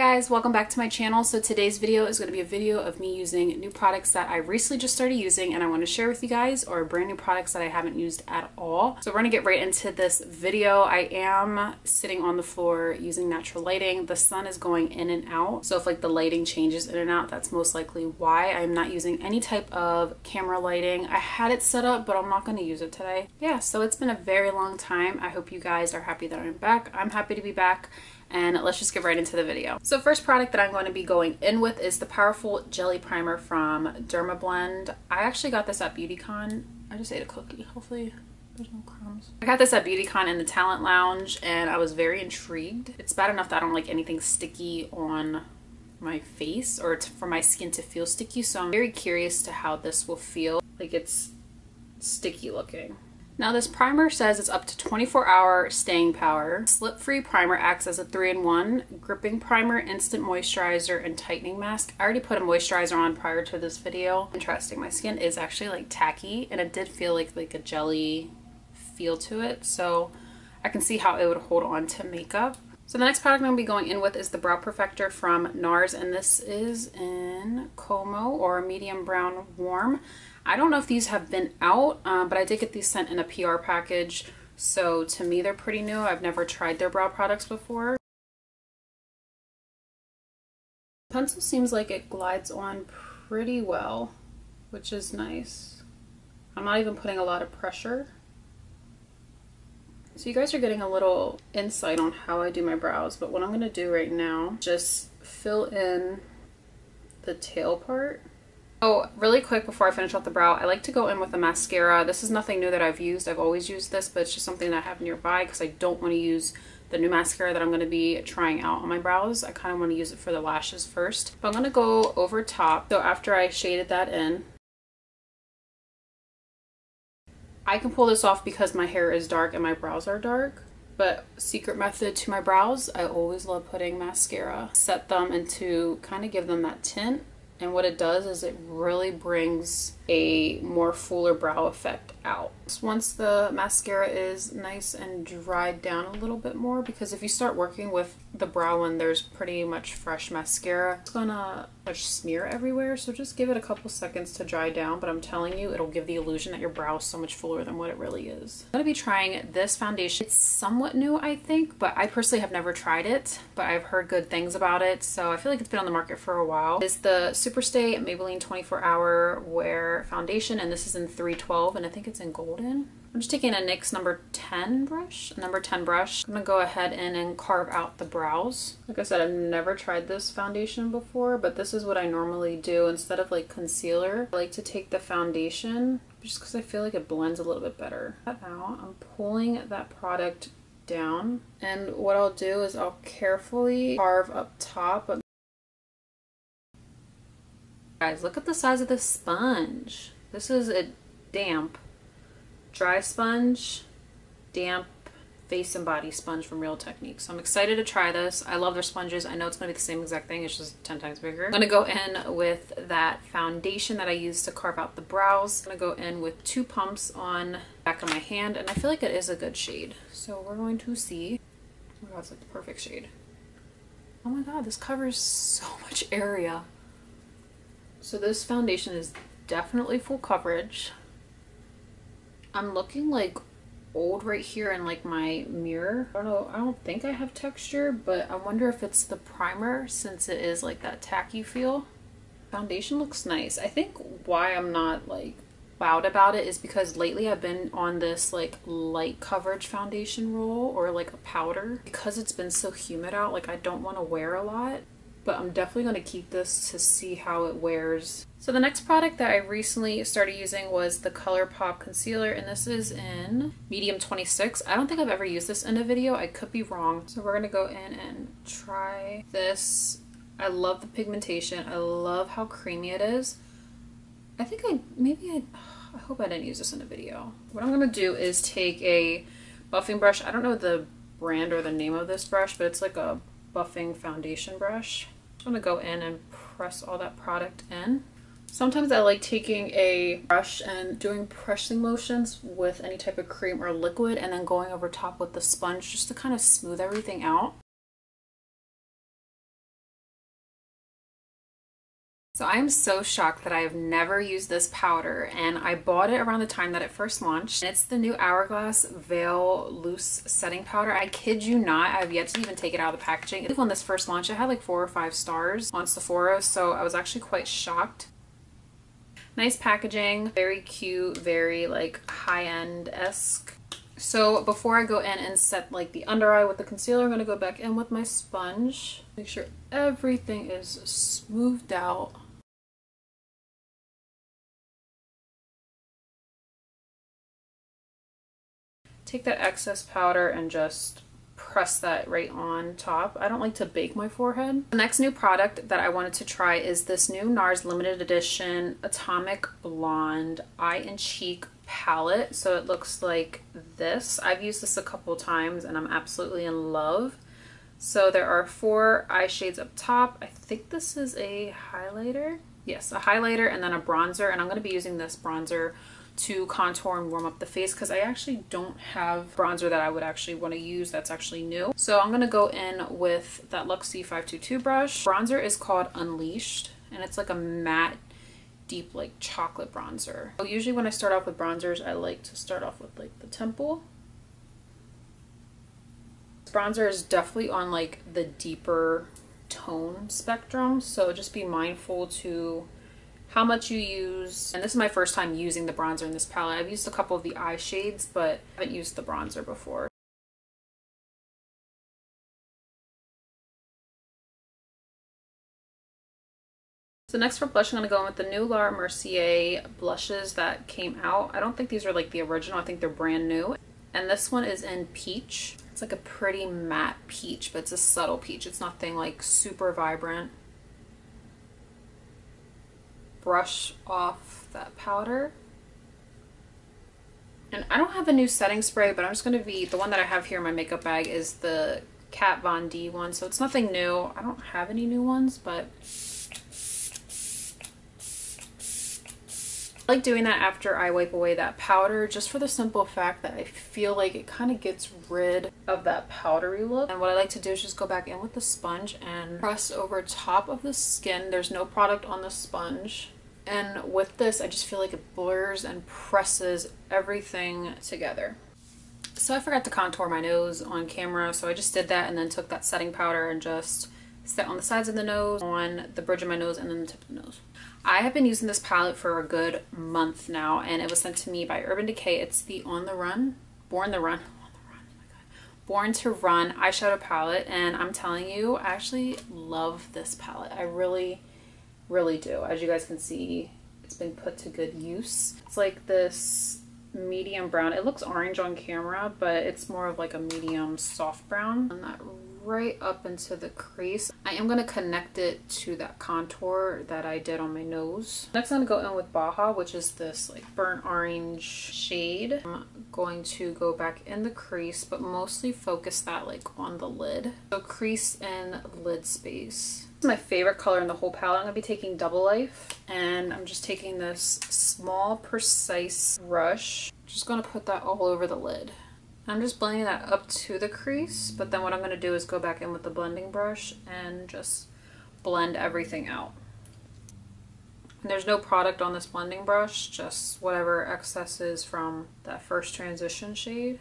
guys, welcome back to my channel. So today's video is going to be a video of me using new products that I recently just started using and I want to share with you guys, or brand new products that I haven't used at all. So we're going to get right into this video. I am sitting on the floor using natural lighting. The sun is going in and out, so if like the lighting changes in and out, that's most likely why. I'm not using any type of camera lighting. I had it set up, but I'm not going to use it today. Yeah, so it's been a very long time. I hope you guys are happy that I'm back. I'm happy to be back. And let's just get right into the video. So first product that I'm going to be going in with is the Powerful Jelly Primer from Dermablend. I actually got this at BeautyCon. I just ate a cookie. Hopefully there's no crumbs. I got this at BeautyCon in the Talent Lounge and I was very intrigued. It's bad enough that I don't like anything sticky on my face or for my skin to feel sticky. So I'm very curious to how this will feel. Like it's sticky looking. Now this primer says it's up to 24-hour staying power. Slip-free primer acts as a 3-in-1 gripping primer, instant moisturizer, and tightening mask. I already put a moisturizer on prior to this video. Interesting, my skin is actually like tacky and it did feel like a jelly feel to it. So I can see how it would hold on to makeup. So the next product I'm going to be going in with is the Brow Perfector from NARS, and this is in Como or medium brown warm. I don't know if these have been out, but I did get these sent in a PR package. So to me, they're pretty new. I've never tried their brow products before. The pencil seems like it glides on pretty well, which is nice. I'm not even putting a lot of pressure. So you guys are getting a little insight on how I do my brows, but what I'm going to do right now, just fill in the tail part. Oh, really quick before I finish off the brow, I like to go in with a mascara. This is nothing new that I've used. I've always used this, but it's just something that I have nearby because I don't want to use the new mascara that I'm going to be trying out on my brows. I kind of want to use it for the lashes first. But I'm going to go over top. So after I shaded that in, I can pull this off because my hair is dark and my brows are dark. But secret method to my brows, I always love putting mascara. Set them into kind of give them that tint. And what it does is it really brings a more fuller brow effect out. Once the mascara is nice and dried down a little bit more, because if you start working with the brow when there's pretty much fresh mascara, it's gonna smear everywhere. So just give it a couple seconds to dry down, but I'm telling you, it'll give the illusion that your brow is so much fuller than what it really is. I'm gonna be trying this foundation. It's somewhat new, I think, but I personally have never tried it, but I've heard good things about it. So I feel like it's been on the market for a while. It's the Superstay Maybelline 24-Hour Wear Foundation, and this is in 312, and I think it's in golden. I'm just taking a NYX number 10 brush. I'm gonna go ahead and carve out the brows. Like I said, I've never tried this foundation before, but this is what I normally do. Instead of like concealer, I like to take the foundation just because I feel like it blends a little bit better. Now I'm pulling that product down, and what I'll do is I'll carefully carve up top. Guys, look at the size of this sponge. This is a damp dry sponge, damp face and body sponge from Real Technique. So I'm excited to try this. I love their sponges. I know it's going to be the same exact thing. It's just 10 times bigger. I'm going to go in with that foundation that I used to carve out the brows. I'm going to go in with 2 pumps on the back of my hand, and I feel like it is a good shade. So we're going to see. Oh my god, it's like the perfect shade. Oh my god, this covers so much area. So this foundation is definitely full coverage. I'm looking like old right here in like my mirror. I don't know, I don't think I have texture, but I wonder if it's the primer since it is like that tacky feel. Foundation looks nice. I think why I'm not like wowed about it is because lately I've been on this like light coverage foundation roll or like a powder. Because it's been so humid out, like I don't want to wear a lot. But I'm definitely going to keep this to see how it wears. So the next product that I recently started using was the ColourPop Concealer, and this is in medium 26. I don't think I've ever used this in a video. I could be wrong. So we're going to go in and try this. I love the pigmentation. I love how creamy it is. I think I hope I didn't use this in a video. What I'm going to do is take a buffing brush. I don't know the brand or the name of this brush, but it's like a buffing foundation brush. I'm gonna go in and press all that product in. Sometimes I like taking a brush and doing pressing motions with any type of cream or liquid and then going over top with the sponge just to kind of smooth everything out. So I am so shocked that I have never used this powder, and I bought it around the time that it first launched. It's the new Hourglass Veil Loose Setting Powder. I kid you not, I've yet to even take it out of the packaging. When this first launched, it had like 4 or 5 stars on Sephora, so I was actually quite shocked. Nice packaging, very cute, very like high-end-esque. So before I go in and set like the under eye with the concealer, I'm going to go back in with my sponge. Make sure everything is smoothed out. Take that excess powder and just press that right on top. I don't like to bake my forehead. The next new product that I wanted to try is this new NARS limited edition Atomic Blonde Eye and Cheek palette. So it looks like this. I've used this a couple times and I'm absolutely in love. So there are 4 eye shades up top. I think this is a highlighter. Yes, a highlighter and then a bronzer, and I'm going to be using this bronzer to contour and warm up the face because I actually don't have bronzer that I would actually want to use that's actually new. So I'm going to go in with that Luxie 522 brush. Bronzer is called Unleashed, and it's like a matte deep like chocolate bronzer. So usually when I start off with bronzers, I like to start off with like the temple. This bronzer is definitely on like the deeper tone spectrum, so just be mindful to how much you use. And this is my first time using the bronzer in this palette. I've used a couple of the eye shades, but I haven't used the bronzer before. So next for blush, I'm going to go in with the new Laura Mercier blushes that came out. I don't think these are like the original. I think they're brand new. And this one is in Peach. It's like a pretty matte peach, but it's a subtle peach. It's nothing like super vibrant. Brush off that powder. And I don't have a new setting spray, but I'm just going to be, the one that I have here in my makeup bag is the Kat Von D one, so it's nothing new. I don't have any new ones, but I like doing that after I wipe away that powder, just for the simple fact that I feel like it kind of gets rid of that powdery look. And what I like to do is just go back in with the sponge and press over top of the skin. There's no product on the sponge. And with this, I just feel like it blurs and presses everything together. So I forgot to contour my nose on camera, so I just did that and then took that setting powder and just set on the sides of the nose, on the bridge of my nose, and then the tip of the nose. I have been using this palette for a good month now, and it was sent to me by Urban Decay. It's the Born to Run eyeshadow palette, and I'm telling you, I actually love this palette. I really do. As you guys can see, it's been put to good use. It's like this medium brown. It looks orange on camera, but it's more of like a medium soft brown. And that right up into the crease. I am going to connect it to that contour that I did on my nose. Next, I'm going to go in with Baja, which is this like burnt orange shade. I'm going to go back in the crease, but mostly focus that like on the lid. So crease and lid space. This is my favorite color in the whole palette. I'm going to be taking Double Life, and I'm just taking this small, precise brush. Just going to put that all over the lid. I'm just blending that up to the crease, but then what I'm going to do is go back in with the blending brush and just blend everything out. And there's no product on this blending brush, just whatever excess is from that first transition shade.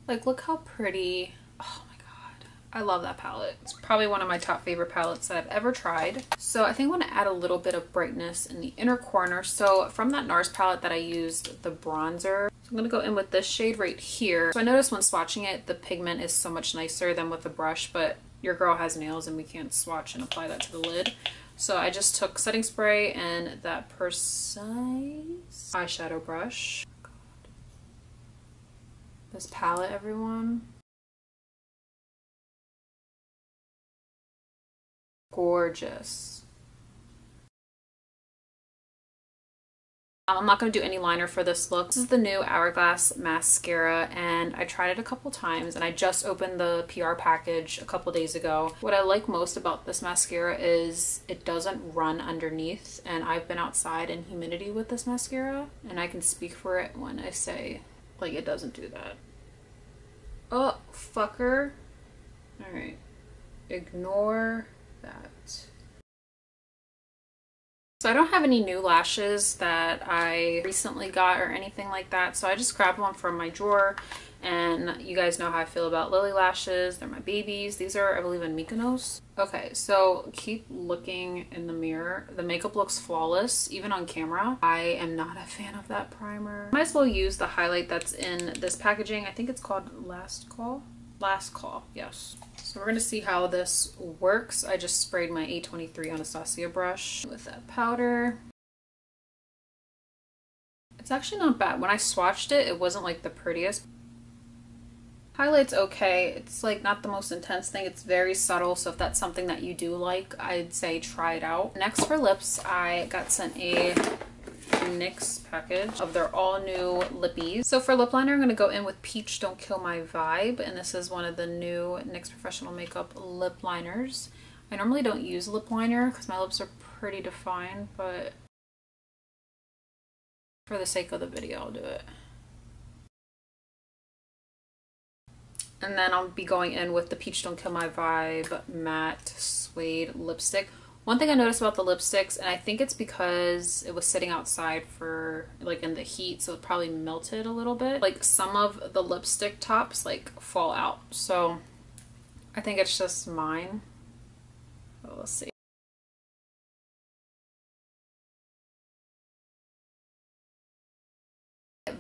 Like, look how pretty. Oh my god, I love that palette. It's probably one of my top favorite palettes that I've ever tried. So I think I want to add a little bit of brightness in the inner corner. So from that NARS palette that I used, the bronzer, I'm going to go in with this shade right here. So I noticed when swatching it, the pigment is so much nicer than with the brush, but your girl has nails and we can't swatch and apply that to the lid. So I just took setting spray and that precise eyeshadow brush. God. This palette, everyone. Gorgeous. I'm not going to do any liner for this look. This is the new Hourglass mascara, and I tried it a couple times, and I just opened the PR package a couple days ago. What I like most about this mascara is it doesn't run underneath, and I've been outside in humidity with this mascara, and I can speak for it when I say, like, it doesn't do that. Oh, fucker. Alright. Ignore that. So I don't have any new lashes that I recently got or anything like that. So I just grabbed one from my drawer, and you guys know how I feel about Lily lashes. They're my babies. These are, I believe, in Mykonos. Okay, so keep looking in the mirror. The makeup looks flawless, even on camera. I am not a fan of that primer. Might as well use the highlight that's in this packaging. I think it's called Last Call. Last Call, yes. So we're gonna see how this works. I just sprayed my A23 Anastasia brush with that powder. It's actually not bad. When I swatched it, it wasn't like the prettiest. Highlight's okay. It's like not the most intense thing. It's very subtle, so if that's something that you do like, I'd say try it out. Next for lips, I got sent a NYX package of their all new lippies. So for lip liner, I'm going to go in with Peach Don't Kill My Vibe, and this is one of the new NYX Professional Makeup lip liners. I normally don't use lip liner because my lips are pretty defined, but for the sake of the video, I'll do it. And then I'll be going in with the Peach Don't Kill My Vibe matte suede lipstick. One thing I noticed about the lipsticks, and I think it's because it was sitting outside for like in the heat, so it probably melted a little bit. Like some of the lipstick tops like fall out. So I think it's just mine. But we'll see.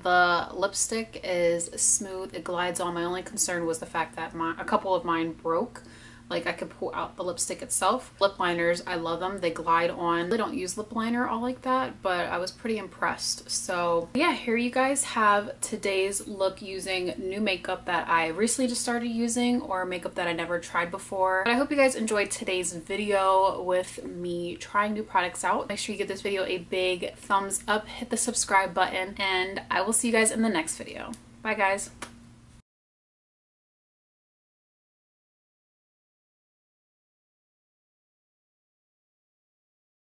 The lipstick is smooth, it glides on. My only concern was the fact that a couple of mine broke. Like I could pull out the lipstick itself. Lip liners, I love them. They glide on. I don't use lip liner all like that, but I was pretty impressed. So yeah, here you guys have today's look using new makeup that I recently just started using, or makeup that I never tried before. But I hope you guys enjoyed today's video with me trying new products out. Make sure you give this video a big thumbs up, hit the subscribe button, and I will see you guys in the next video. Bye guys.